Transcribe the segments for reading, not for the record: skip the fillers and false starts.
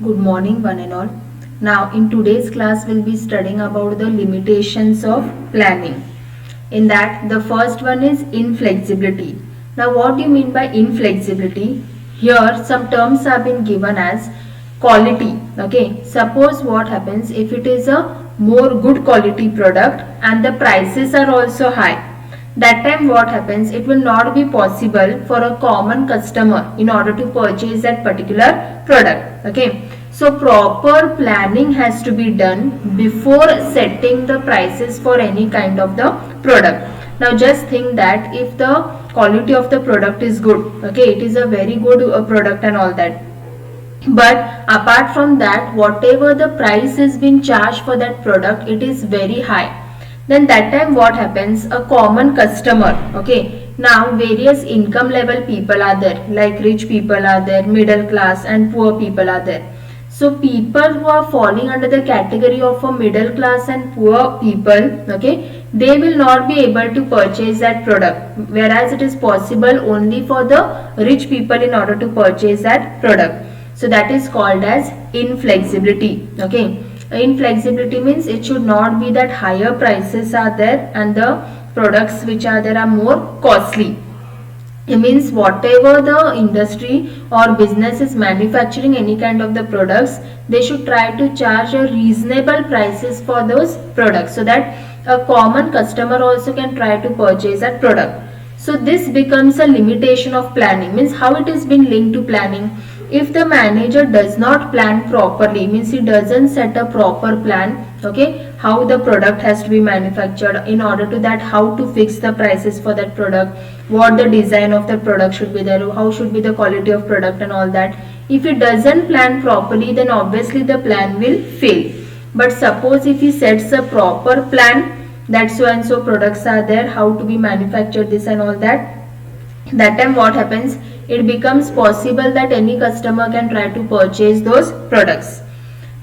Good morning, one and all. Now, in today's class, we'll be studying about the limitations of planning. In that, the first one is inflexibility. Now, what do you mean by inflexibility? Here, some terms have been given as quality. Okay, suppose what happens if it is a more good quality product and the prices are also high. That time what happens, it will not be possible for a common customer in order to purchase that particular product. Okay, so proper planning has to be done before setting the prices for any kind of the product. Now just think that if the quality of the product is good, okay, it is a very good product and all that, but apart from that whatever the price is being charged for that product, it is very high, then that time what happens, a common customer, okay, now various income level people are there, like rich people are there, middle class and poor people are there. So people who are falling under the category of a middle class and poor people, okay, they will not be able to purchase that product, whereas it is possible only for the rich people in order to purchase that product. So that is called as inflexibility. Okay, inflexibility means it should not be that higher prices are there and the products which are there are more costly. It means whatever the industry or business is manufacturing any kind of the products, they should try to charge a reasonable prices for those products so that a common customer also can try to purchase that product. So this becomes a limitation of planning, means how it is been linked to planning. If the manager does not plan properly, means he doesn't set a proper plan, okay, how the product has to be manufactured, in order to that how to fix the prices for that product, what the design of the product should be there, how should be the quality of product and all that. If he doesn't plan properly, then obviously the plan will fail. But suppose if he sets a proper plan, that so and so products are there, how to be manufactured, this and all that time what happens, it becomes possible that any customer can try to purchase those products.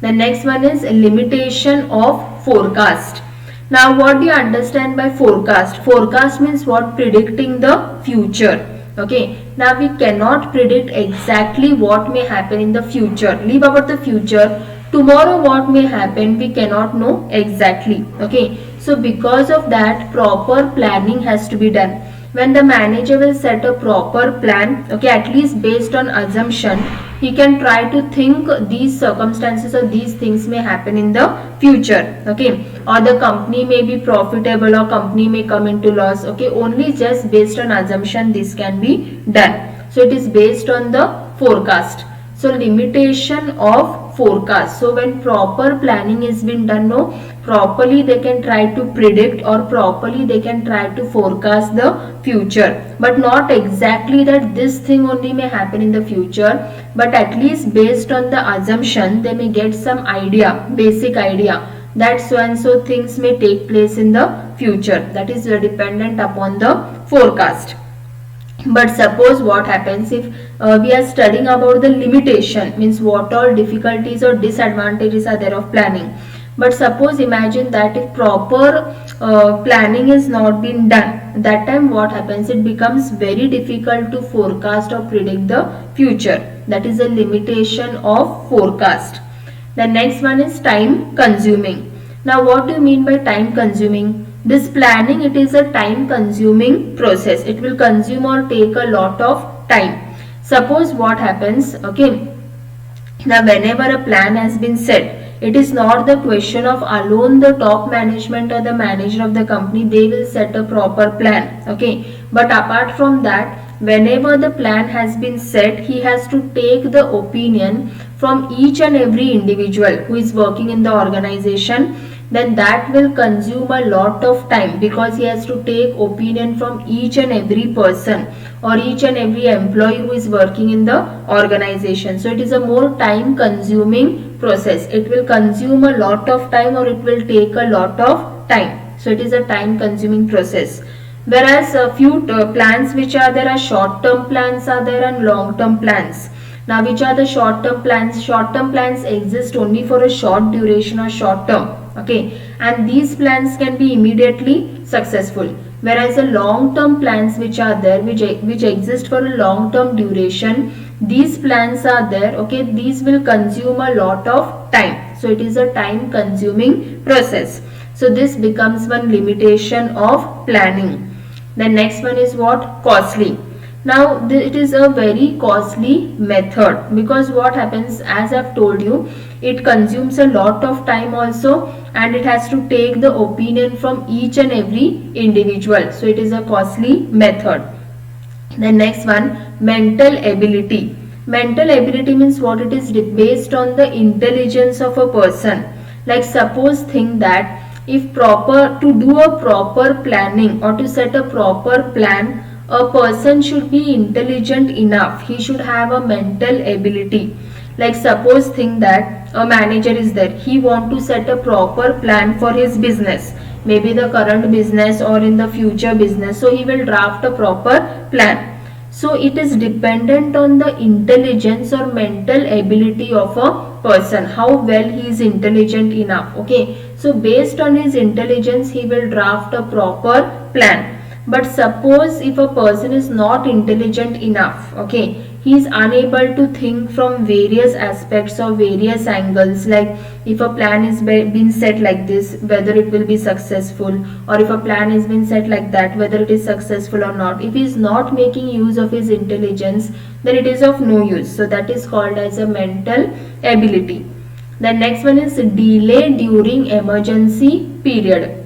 The next one is limitation of forecast. Now what do you understand by forecast? Forecast means what? Predicting the future. Okay, now we cannot predict exactly what may happen in the future. Leave about the future. Tomorrow what may happen, we cannot know exactly. Okay, so because of that, proper planning has to be done. When the manager will set a proper plan, okay, at least based on assumption, he can try to think these circumstances or these things may happen in the future, okay, or the company may be profitable or company may come into loss, okay, only just based on assumption this can be done. So it is based on the forecast. So limitation of forecast. So when proper planning is been done, no, properly they can try to predict or properly they can try to forecast the future, but not exactly that this thing only may happen in the future, but at least based on the assumption they may get some idea, basic idea, that so and so things may take place in the future. That is dependent upon the forecast. But suppose what happens if we are studying about the limitation, means what all difficulties or disadvantages are there of planning. But suppose imagine that if proper planning is not been done, that time what happens, it becomes very difficult to forecast or predict the future. That is a limitation of forecast. The next one is time consuming. Now what do you mean by time consuming? This planning, it is a time consuming process. It will consume or take a lot of time. Suppose what happens, okay, now whenever a plan has been set, it is not the question of alone the top management or the manager of the company, they will set a proper plan, okay, but apart from that, whenever the plan has been set, he has to take the opinion from each and every individual who is working in the organization. Then that will consume a lot of time, because he has to take opinion from each and every person or each and every employee who is working in the organization. So it is a more time consuming process. It will consume a lot of time or it will take a lot of time. So it is a time consuming process. Whereas a few plans which are there are short term plans are there and long term plans. Now which are the short term plans? Short term plans exist only for a short duration or short term, okay, and these plans can be immediately successful, whereas the long term plans which are there, which exist for a long term duration, these plans are there, okay, these will consume a lot of time. So it is a time consuming process. So this becomes one limitation of planning. The next one is what? Costly. Now it is a very costly method, because what happens, as I've told you, it consumes a lot of time also, and it has to take the opinion from each and every individual. So it is a costly method. The next one, mental ability. Mental ability means what? It is based on the intelligence of a person. Like suppose think that if to do a proper planning or to set a proper plan, a person should be intelligent enough. He should have a mental ability. Like suppose think that a manager is there. He want to set a proper plan for his business, maybe the current business or in the future business. So he will draft a proper plan. So it is dependent on the intelligence or mental ability of a person, how well he is intelligent enough. Okay, so based on his intelligence he will draft a proper plan. But suppose if a person is not intelligent enough, okay, he is unable to think from various aspects or various angles, like if a plan is been set like this, whether it will be successful, or if a plan is been set like that, whether it is successful or not. If he is not making use of his intelligence, then it is of no use. So that is called as a mental ability. The next one is delay during emergency period.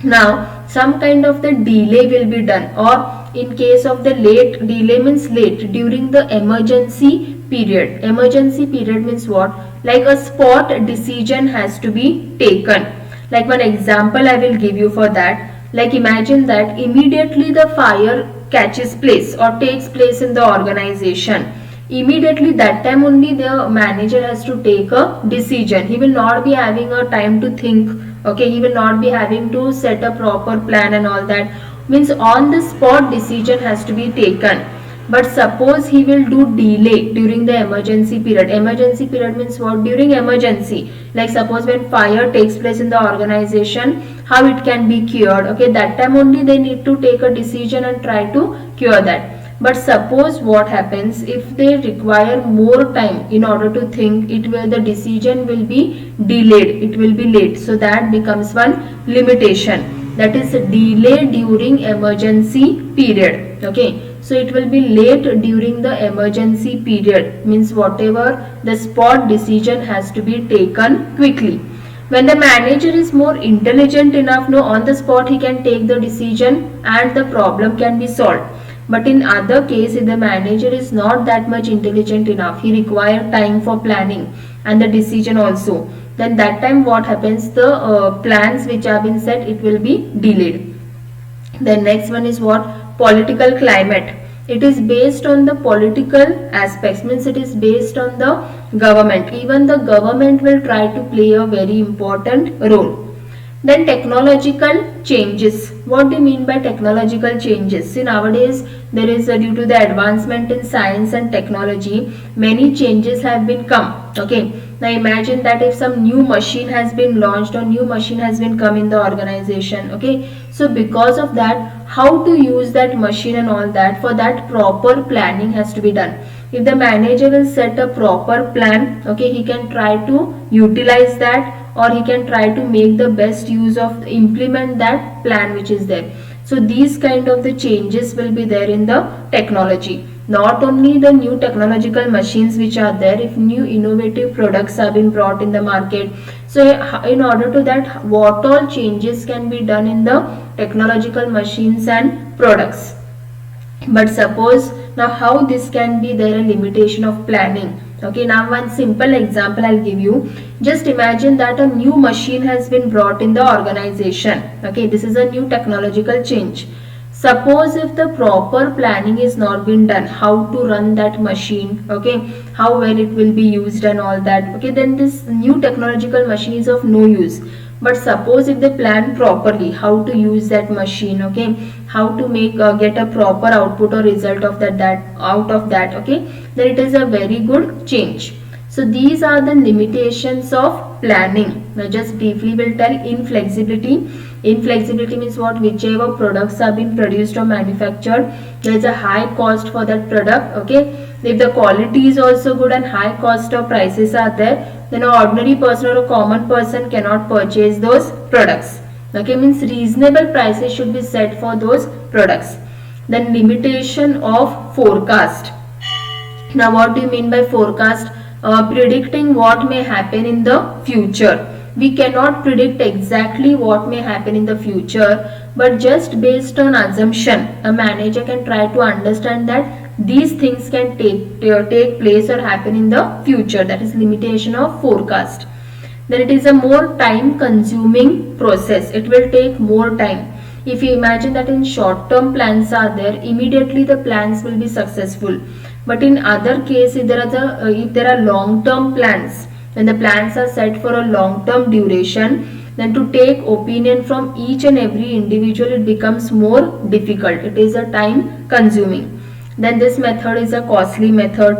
Now some kind of the delay will be done, or in case of the late, delay means late during the emergency period. Emergency period means what? Like a spot decision has to be taken. Like one example I will give you for that. Like imagine that immediately the fire catches place or takes place in the organization. Immediately that time only the manager has to take a decision. He will not be having a time to think. Okay, he will not be having to set a proper plan and all that. Means on the spot decision has to be taken. But suppose he will do delay during the emergency period. Emergency period means what? During emergency. Like suppose when fire takes place in the organization, how it can be cured. Okay, that time only they need to take a decision and try to cure that. But suppose what happens if they require more time in order to think, the decision will be delayed, it will be late. So that becomes one limitation, that is delay during emergency period. Okay, so it will be late during the emergency period, means whatever the spot decision has to be taken quickly. When the manager is more intelligent enough, no, on the spot he can take the decision and the problem can be solved. But in other case, if the manager is not that much intelligent enough, he requires time for planning and the decision also, then that time what happens, the plans which have been set, it will be delayed. The next one is what? Political climate. It is based on the political aspects, means it is based on the government. Even the government will try to play a very important role. Then technological changes. What do you mean by technological changes? See, nowadays there is due to the advancement in science and technology, many changes have been come. Okay, now imagine that if some new machine has been launched or new machine has been come in the organization. Okay, so because of that, how to use that machine and all that, for that proper planning has to be done. If the manager will set a proper plan, okay, he can try to utilize that, or he can try to make the best use of, implement that plan which is there. So these kind of the changes will be there in the technology. Not only the new technological machines which are there, if new innovative products have been brought in the market, so in order to that, what all changes can be done in the technological machines and products. But suppose now how this can be there, a limitation of planning. Okay, now one simple example I'll give you. Just imagine that a new machine has been brought in the organization. Okay, this is a new technological change. Suppose if the proper planning is not been done, how to run that machine, okay, how well it will be used and all that, okay, then this new technological machine is of no use. But suppose if they plan properly how to use that machine, okay, how to make get a proper output or result of that out of that, okay, then it is a very good change. So these are the limitations of planning. Now just briefly we'll tell inflexibility. Inflexibility means what? Whichever products have been produced or manufactured, there is a high cost for that product, okay, If the quality is also good and high cost of prices are there, then an ordinary person or a common person cannot purchase those products. Okay, means reasonable prices should be set for those products. Then limitation of forecast. Now what do you mean by forecast? Predicting what may happen in the future. We cannot predict exactly what may happen in the future, but just based on assumption, a manager can try to understand that these things can take place or happen in the future. That is limitation of forecast. Then it is a more time consuming process. It will take more time. If you imagine that in short term plans are there, immediately the plans will be successful. But in other case, if there are long term plans, when the plans are set for a long term duration, then to take opinion from each and every individual, it becomes more difficult. It is a time consuming. Then this method is a costly method.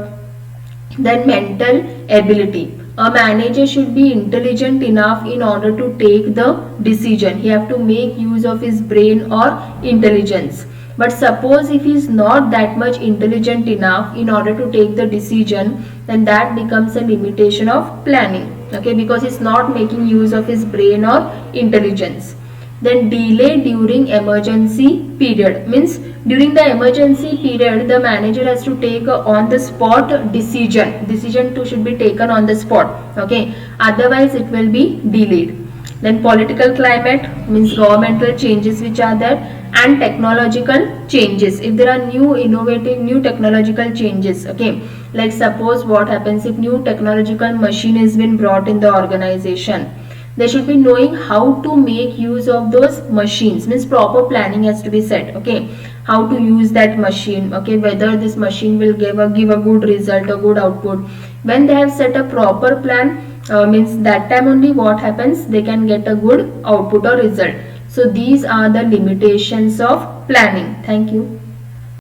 Then mental ability. A manager should be intelligent enough in order to take the decision. He have to make use of his brain or intelligence. But suppose if he is not that much intelligent enough in order to take the decision, then that becomes a limitation of planning. Okay, because he is not making use of his brain or intelligence. Then delay during emergency period, means during the emergency period the manager has to take a on the spot decision to should be taken on the spot. Okay, otherwise it will be delayed. Then political climate, means governmental changes which are there, and technological changes. If there are new innovative new technological changes, okay, like suppose what happens if new technological machine has been brought in the organization, they should be knowing how to make use of those machines, means proper planning has to be set. Okay, how to use that machine, okay, whether this machine will give a good result or good output. When they have set a proper plan, means that time only what happens, they can get a good output or result. So these are the limitations of planning. Thank you.